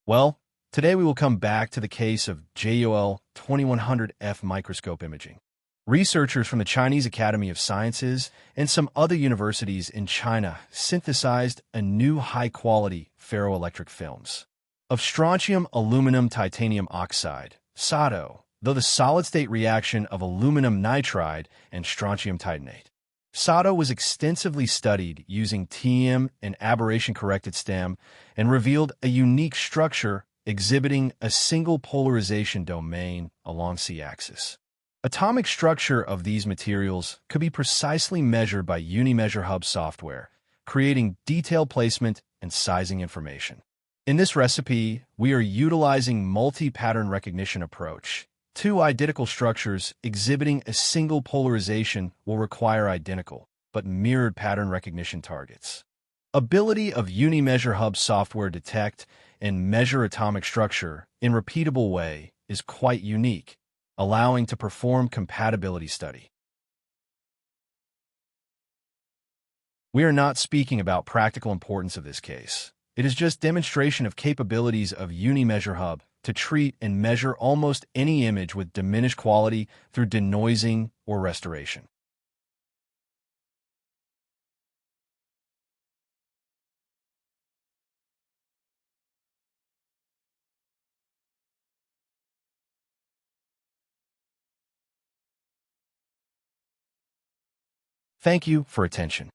Well, today we will come back to the case of JOL 2100F microscope imaging. Researchers from the Chinese Academy of Sciences and some other universities in China synthesized a new high-quality ferroelectric films of strontium aluminum titanium oxide, SaTo, though the solid-state reaction of aluminum nitride and strontium titanate. SaTo was extensively studied using TEM and aberration-corrected STEM and revealed a unique structure exhibiting a single polarization domain along C-axis. Atomic structure of these materials could be precisely measured by Unimeasure Hub software, creating detailed placement and sizing information. In this recipe, we are utilizing multi-pattern recognition approach. Two identical structures exhibiting a single polarization will require identical, but mirrored pattern recognition targets. Ability of Unimeasure Hub software detect and measure atomic structure in repeatable way is quite unique, allowing to perform compatibility study. We are not speaking about practical importance of this case. It is just demonstration of capabilities of Unimeasure Hub to treat and measure almost any image with diminished quality through denoising or restoration. Thank you for attention.